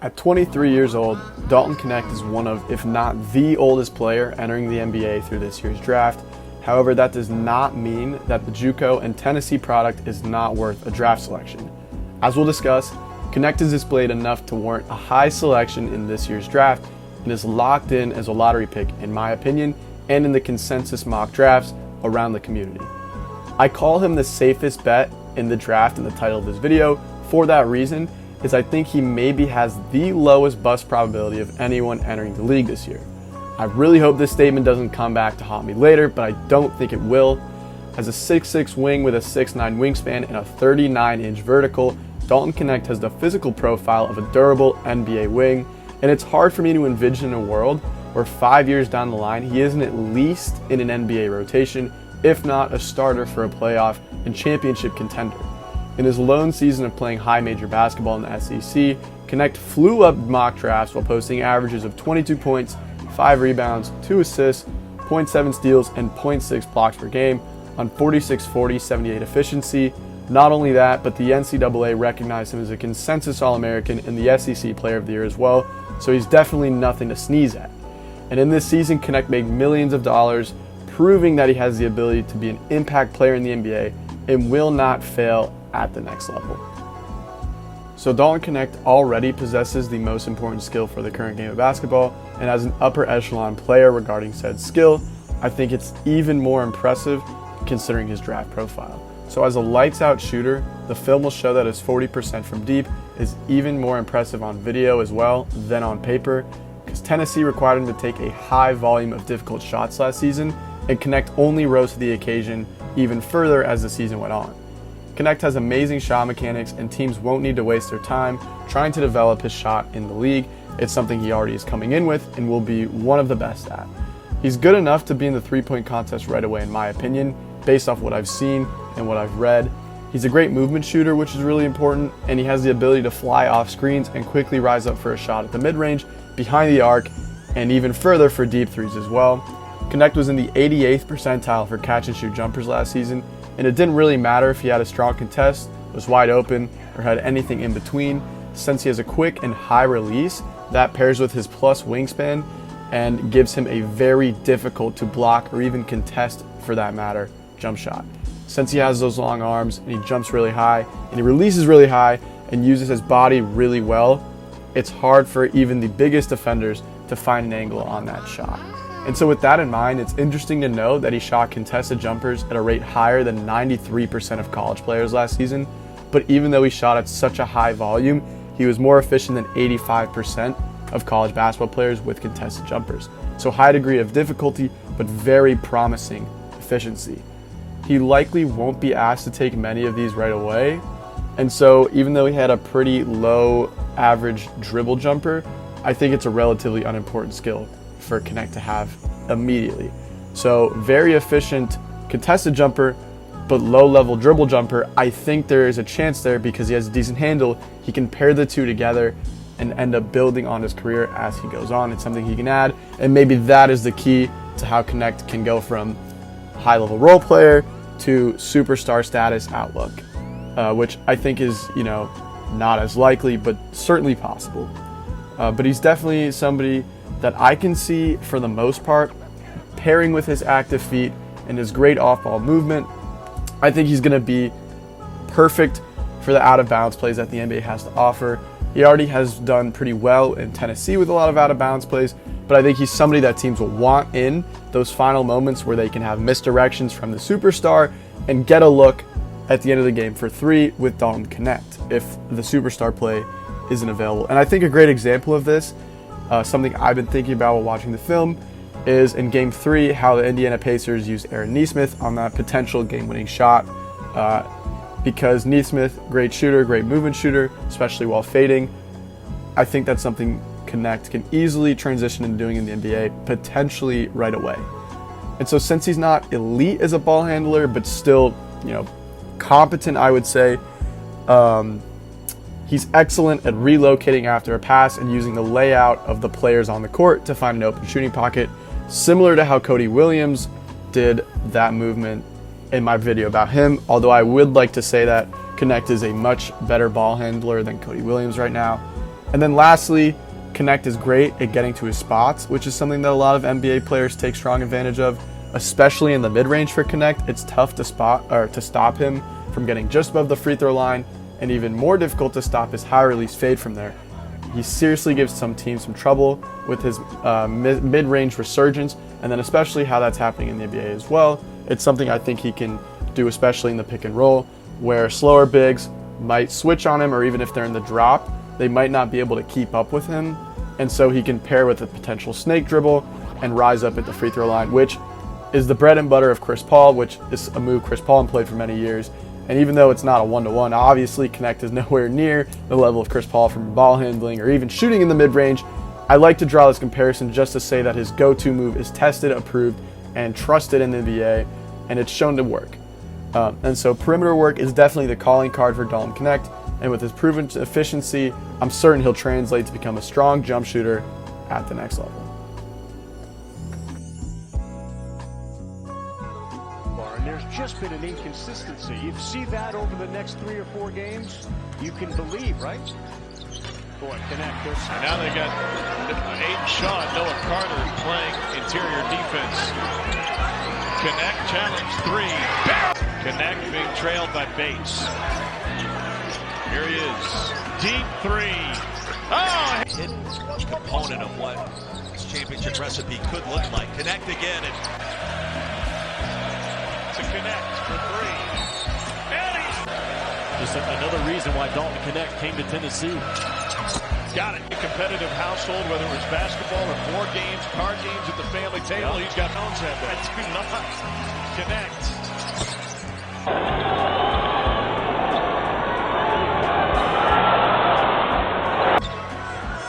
At 23 years old, Dalton Knecht is one of, if not the oldest player entering the NBA through this year's draft. However, that does not mean that the JUCO and Tennessee product is not worth a draft selection. As we'll discuss, Knecht has displayed enough to warrant a high selection in this year's draft and is locked in as a lottery pick, in my opinion, and in the consensus mock drafts around the community. I call him the safest bet in the draft in the title of this video. For that reason, is I think he maybe has the lowest bust probability of anyone entering the league this year. I really hope this statement doesn't come back to haunt me later, but I don't think it will. As a 6'6" wing with a 6'9" wingspan and a 39-inch vertical, Dalton Knecht has the physical profile of a durable NBA wing, and it's hard for me to envision a world where 5 years down the line he isn't at least in an NBA rotation, if not a starter for a playoff and championship contender. In his lone season of playing high major basketball in the SEC, Knecht flew up mock drafts while posting averages of 22 points, 5 rebounds, 2 assists, 0.7 steals, and 0.6 blocks per game on 46-40-78 efficiency. Not only that, but the NCAA recognized him as a consensus All-American and the SEC Player of the Year as well, so he's definitely nothing to sneeze at. And in this season, Knecht made millions of dollars, proving that he has the ability to be an impact player in the NBA and will not fail at the next level. So Dalton Knecht already possesses the most important skill for the current game of basketball, and as an upper echelon player regarding said skill, I think it's even more impressive considering his draft profile. So as a lights out shooter, the film will show that his 40% from deep is even more impressive on video as well than on paper, because Tennessee required him to take a high volume of difficult shots last season, and Knecht only rose to the occasion even further as the season went on. Knecht has amazing shot mechanics, and teams won't need to waste their time trying to develop his shot in the league. It's something he already is coming in with and will be one of the best at. He's good enough to be in the three-point contest right away in my opinion, based off what I've seen and what I've read. He's a great movement shooter, which is really important, and he has the ability to fly off screens and quickly rise up for a shot at the mid-range, behind the arc, and even further for deep threes as well. Knecht was in the 88th percentile for catch and shoot jumpers last season, and it didn't really matter if he had a strong contest, was wide open, or had anything in between, since he has a quick and high release that pairs with his plus wingspan and gives him a very difficult to block or even contest, for that matter, jump shot. Since he has those long arms and he jumps really high and he releases really high and uses his body really well, it's hard for even the biggest defenders to find an angle on that shot. And so with that in mind, it's interesting to know that he shot contested jumpers at a rate higher than 93% of college players last season, but even though he shot at such a high volume, he was more efficient than 85% of college basketball players with contested jumpers. So high degree of difficulty, but very promising efficiency. He likely won't be asked to take many of these right away, and so even though he had a pretty low average dribble jumper, I think it's a relatively unimportant skill for Knecht to have immediately. So very efficient contested jumper, but low level dribble jumper. I think there is a chance there because he has a decent handle. He can pair the two together and end up building on his career as he goes on. It's something he can add, and maybe that is the key to how Knecht can go from high level role player to superstar status outlook, which I think is, not as likely, but certainly possible. But he's definitely somebody that I can see, for the most part, pairing with his active feet and his great off-ball movement. I think he's going to be perfect for the out-of-bounds plays that the NBA has to offer. He already has done pretty well in Tennessee with a lot of out-of-bounds plays, but I think he's somebody that teams will want in those final moments where they can have misdirections from the superstar and get a look at the end of the game for three with Dalton Knecht if the superstar play isn't available. And I think a great example of this, something I've been thinking about while watching the film, is in Game 3 how the Indiana Pacers used Aaron Nesmith on that potential game-winning shot, because Nesmith, great shooter, great movement shooter, especially while fading. I think that's something Knecht can easily transition into doing in the NBA, potentially right away. And so since he's not elite as a ball handler, but still, competent, I would say, he's excellent at relocating after a pass and using the layout of the players on the court to find an open shooting pocket, similar to how Cody Williams did that movement in my video about him, although I would like to say that Knecht is a much better ball handler than Cody Williams right now. And then lastly, Knecht is great at getting to his spots, which is something that a lot of NBA players take strong advantage of, especially in the mid-range for Knecht. It's tough to stop him from getting just above the free throw line, and even more difficult to stop his high release fade from there. He seriously gives some teams some trouble with his mid-range resurgence, and then especially how that's happening in the NBA as well. It's something I think he can do, especially in the pick and roll, where slower bigs might switch on him, or even if they're in the drop, they might not be able to keep up with him. And so he can pair with a potential snake dribble and rise up at the free throw line, which is the bread and butter of Chris Paul, which is a move Chris Paul played for many years. And even though it's not a one-to-one, obviously Knecht is nowhere near the level of Chris Paul from ball handling or even shooting in the mid-range. I like to draw this comparison just to say that his go-to move is tested, approved, and trusted in the NBA, and it's shown to work. And so perimeter work is definitely the calling card for Dalton Knecht, and with his proven efficiency, I'm certain he'll translate to become a strong jump shooter at the next level. And there's just been an inconsistency. You see that over the next 3 or 4 games, you can believe, right? Boy, Knecht this. And now they got Aiden Shaw and Noah Carter playing interior defense. Knecht challenge 3. Knecht being trailed by Bates. Here he is. Deep 3. Oh! Hidden component of what this championship recipe could look like. Knecht again. And to Knecht for 3. And he's just another reason why Dalton Knecht came to Tennessee. got it. A competitive household, whether it was basketball or board games, card games at the family table. He's got phones at that. Do not connect.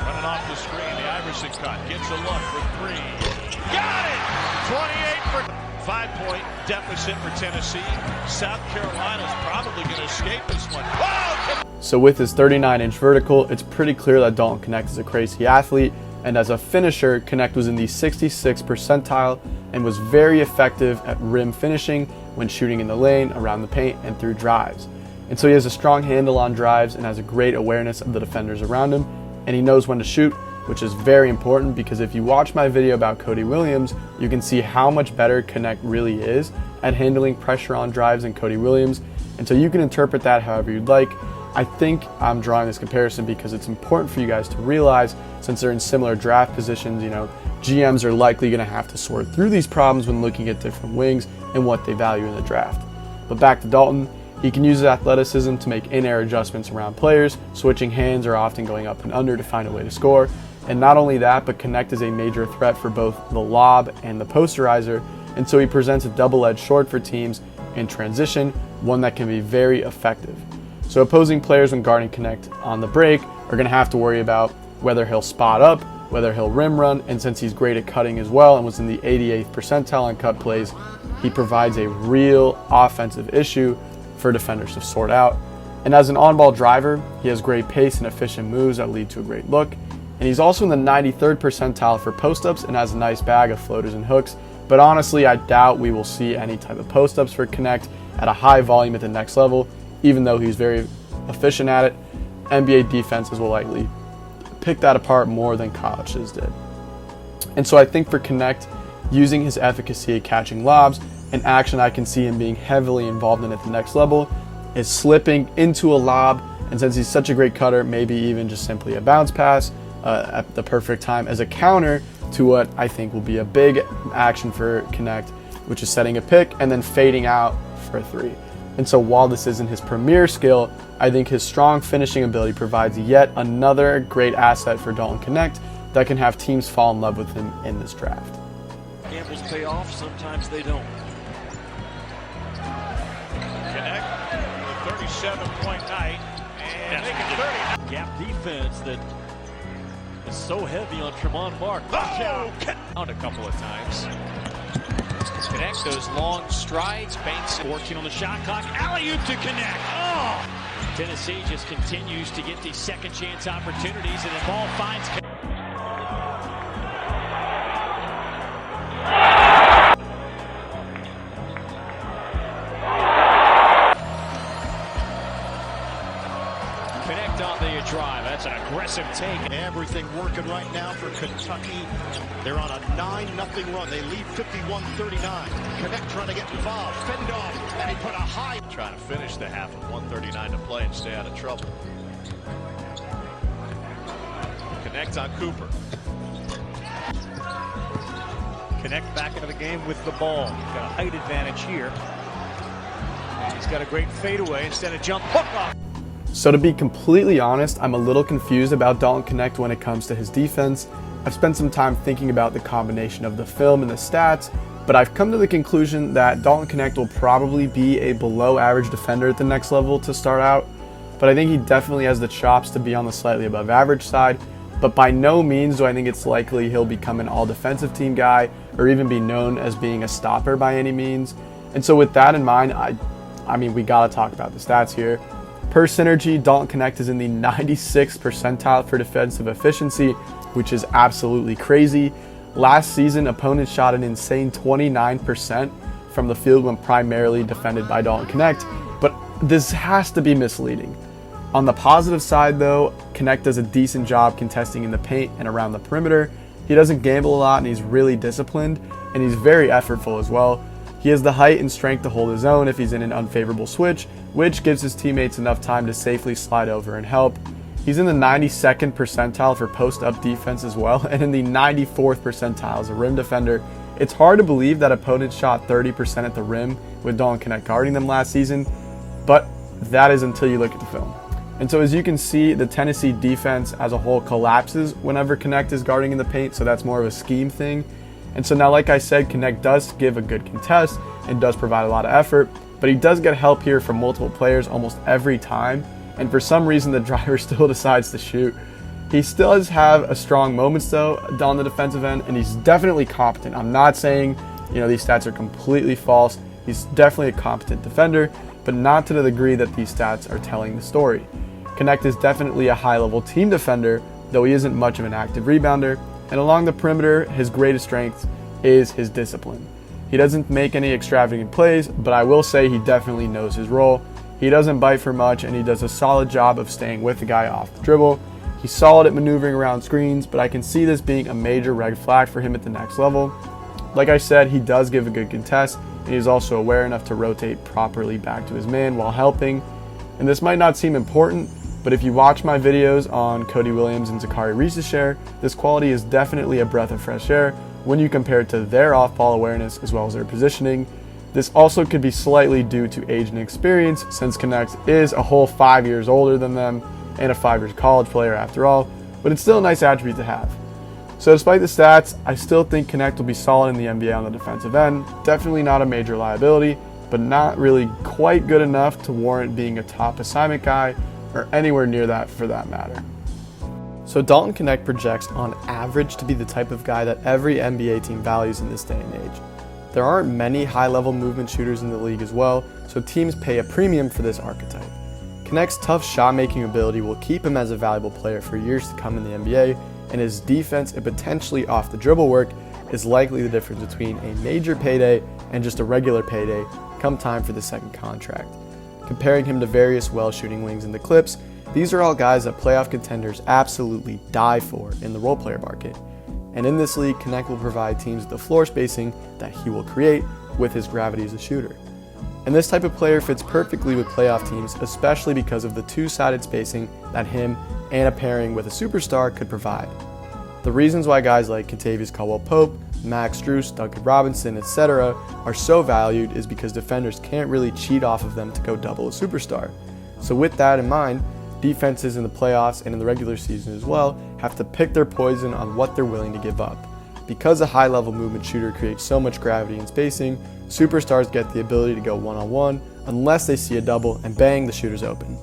Running off the screen, the Iverson cut. Gets a look for 3. Got it! 28 for 5-point deficit for Tennessee. South Carolina's probably going to escape this one. Oh! So with his 39-inch vertical, it's pretty clear that Dalton Knecht is a crazy athlete, and as a finisher, Knecht was in the 66th percentile and was very effective at rim finishing when shooting in the lane, around the paint, and through drives. And so he has a strong handle on drives and has a great awareness of the defenders around him, and he knows when to shoot, which is very important because if you watch my video about Cody Williams, you can see how much better Knecht really is at handling pressure on drives than Cody Williams, and so you can interpret that however you'd like. I think I'm drawing this comparison because it's important for you guys to realize, since they're in similar draft positions, GMs are likely going to have to sort through these problems when looking at different wings and what they value in the draft. But back to Dalton, he can use his athleticism to make in-air adjustments around players, switching hands or often going up and under to find a way to score. And not only that, but Knecht is a major threat for both the lob and the posterizer, and so he presents a double-edged sword for teams in transition, one that can be very effective. So opposing players when guarding Knecht on the break are going to have to worry about whether he'll spot up, whether he'll rim run, and since he's great at cutting as well and was in the 88th percentile on cut plays, he provides a real offensive issue for defenders to sort out. And as an on-ball driver, he has great pace and efficient moves that lead to a great look. And he's also in the 93rd percentile for post-ups and has a nice bag of floaters and hooks. But honestly, I doubt we will see any type of post-ups for Knecht at a high volume at the next level. Even though he's very efficient at it, NBA defenses will likely pick that apart more than colleges did. And so I think for Knecht, using his efficacy at catching lobs, an action I can see him being heavily involved in at the next level is slipping into a lob, and since he's such a great cutter, maybe even just simply a bounce pass at the perfect time as a counter to what I think will be a big action for Knecht, which is setting a pick and then fading out for a 3. And so while this isn't his premier skill, I think his strong finishing ability provides yet another great asset for Dalton Knecht that can have teams fall in love with him in this draft. Gambles pay off, sometimes they don't. Knecht with a 37-point night, and making 30. Gap defense that is so heavy on Tremont Mark. Oh! Out a couple of times. Knecht, those long strides, feints, 14 on the shot clock, alley-oop to Knecht. Oh! Tennessee just continues to get these second chance opportunities, and the ball finds Knecht on the drive. That's an aggressive aggressive take. Everything working right now for Kentucky. They're on a 9-0 run. They lead 51-39. Knecht trying to get involved. Fend off, and he put a high. Trying to finish the half with 1:39 to play and stay out of trouble. Knecht on Cooper. Knecht back into the game with the ball. Got a height advantage here. And he's got a great fadeaway instead of jump hook off. So to be completely honest, I'm a little confused about Dalton Knecht when it comes to his defense. I've spent some time thinking about the combination of the film and the stats, but I've come to the conclusion that Dalton Knecht will probably be a below average defender at the next level to start out, but I think he definitely has the chops to be on the slightly above average side. But by no means do I think it's likely he'll become an all-defensive team guy or even be known as being a stopper by any means. And so with that in mind, I mean, we got to talk about the stats here. Per synergy, Dalton Knecht is in the 96th percentile for defensive efficiency, which is absolutely crazy. Last season, opponents shot an insane 29% from the field when primarily defended by Dalton Knecht, but this has to be misleading. On the positive side though, Knecht does a decent job contesting in the paint and around the perimeter. He doesn't gamble a lot and he's really disciplined, and he's very effortful as well. He has the height and strength to hold his own if he's in an unfavorable switch, which gives his teammates enough time to safely slide over and help. He's in the 92nd percentile for post-up defense as well, and in the 94th percentile as a rim defender. It's hard to believe that opponents shot 30% at the rim with Dalton Knecht guarding them last season, but that is until you look at the film. And so as you can see, the Tennessee defense as a whole collapses whenever Knecht is guarding in the paint, so that's more of a scheme thing. And so now, like I said, Knecht does give a good contest and does provide a lot of effort, but he does get help here from multiple players almost every time, and for some reason the driver still decides to shoot. He still does have a strong moments though on the defensive end, and he's definitely competent. I'm not saying, these stats are completely false. He's definitely a competent defender, but not to the degree that these stats are telling the story. Knecht is definitely a high-level team defender, though he isn't much of an active rebounder, and along the perimeter, his greatest strength is his discipline. He doesn't make any extravagant plays, but I will say he definitely knows his role. He doesn't bite for much, and he does a solid job of staying with the guy off the dribble. He's solid at maneuvering around screens, but I can see this being a major red flag for him at the next level. Like I said, he does give a good contest, and he's also aware enough to rotate properly back to his man while helping. And this might not seem important, but if you watch my videos on Cody Williams and Zachary Reiseshaer, this quality is definitely a breath of fresh air when you compare it to their off-ball awareness as well as their positioning. This also could be slightly due to age and experience, since Knecht is a whole 5 years older than them and a 5 years college player after all, but it's still a nice attribute to have. So despite the stats, I still think Knecht will be solid in the NBA on the defensive end. Definitely not a major liability, but not really quite good enough to warrant being a top assignment guy or anywhere near that for that matter. So Dalton Knecht projects on average to be the type of guy that every NBA team values in this day and age. There aren't many high-level movement shooters in the league as well, so teams pay a premium for this archetype. Knecht's tough shot-making ability will keep him as a valuable player for years to come in the NBA, and his defense and potentially off-the-dribble work is likely the difference between a major payday and just a regular payday come time for the second contract. Comparing him to various well-shooting wings in the Clips, these are all guys that playoff contenders absolutely die for in the role player market. And in this league, Knecht will provide teams the floor spacing that he will create with his gravity as a shooter. And this type of player fits perfectly with playoff teams, especially because of the two-sided spacing that him and a pairing with a superstar could provide. The reasons why guys like Kentavious Caldwell-Pope, Max Strus, Duncan Robinson, etc. are so valued is because defenders can't really cheat off of them to go double a superstar. So with that in mind, defenses in the playoffs and in the regular season as well have to pick their poison on what they're willing to give up. Because a high-level movement shooter creates so much gravity and spacing, superstars get the ability to go one-on-one unless they see a double and bang, the shooter's open.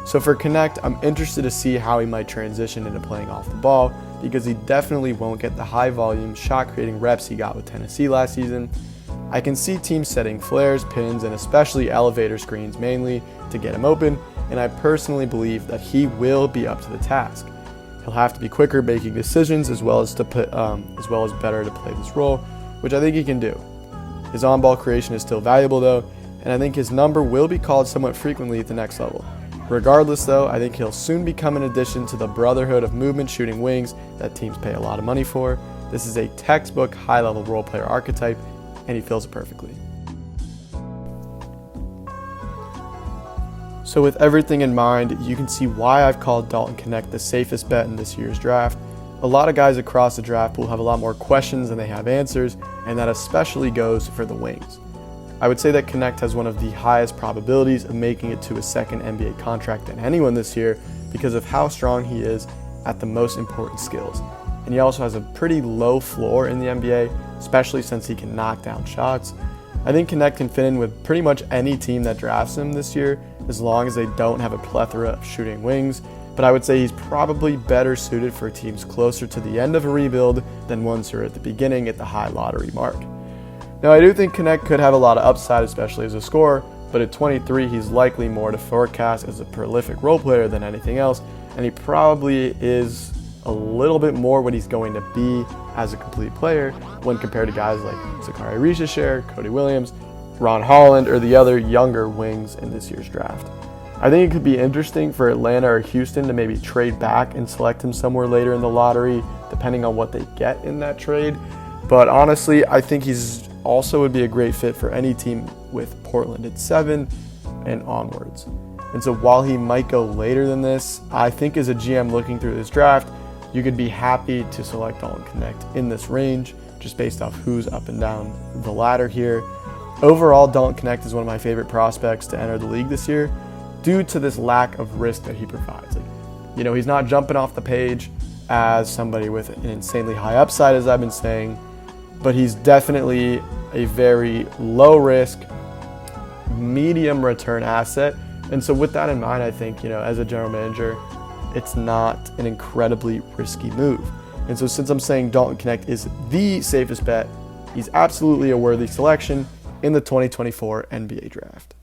So for Knecht, I'm interested to see how he might transition into playing off the ball, because he definitely won't get the high-volume shot-creating reps he got with Tennessee last season. I can see teams setting flares, pins, and especially elevator screens mainly to get him open, and I personally believe that he will be up to the task. He'll have to be quicker making decisions as well as better to play this role, which I think he can do. His on-ball creation is still valuable though, and I think his number will be called somewhat frequently at the next level. Regardless though, I think he'll soon become an addition to the brotherhood of movement shooting wings that teams pay a lot of money for. This is a textbook high-level role player archetype, and he fills it perfectly. So with everything in mind, you can see why I've called Dalton Knecht the safest bet in this year's draft. A lot of guys across the draft will have a lot more questions than they have answers, and that especially goes for the wings. I would say that Knecht has one of the highest probabilities of making it to a second NBA contract than anyone this year because of how strong he is at the most important skills. And he also has a pretty low floor in the NBA, especially since he can knock down shots. I think Knecht can fit in with pretty much any team that drafts him this year, as long as they don't have a plethora of shooting wings, but I would say he's probably better suited for teams closer to the end of a rebuild than ones who are at the beginning at the high lottery mark. Now, I do think Knecht could have a lot of upside, especially as a scorer, but at 23, he's likely more to forecast as a prolific role player than anything else, and he probably is a little bit more what he's going to be as a complete player when compared to guys like Zachary Richer, Cody Williams, Ron Holland, or the other younger wings in this year's draft. I think it could be interesting for Atlanta or Houston to maybe trade back and select him somewhere later in the lottery, depending on what they get in that trade. But honestly, I think he's also would be a great fit for any team with Portland at 7 and onwards. And so while he might go later than this, I think as a GM looking through this draft, you could be happy to select Dalton Knecht in this range, just based off who's up and down the ladder here. Overall, Dalton Knecht is one of my favorite prospects to enter the league this year due to this lack of risk that he provides. He's not jumping off the page as somebody with an insanely high upside, as I've been saying, but he's definitely a very low risk, medium return asset. And so with that in mind, I think, as a general manager, it's not an incredibly risky move. And so since I'm saying Dalton Knecht is the safest bet, he's absolutely a worthy selection in the 2024 NBA draft.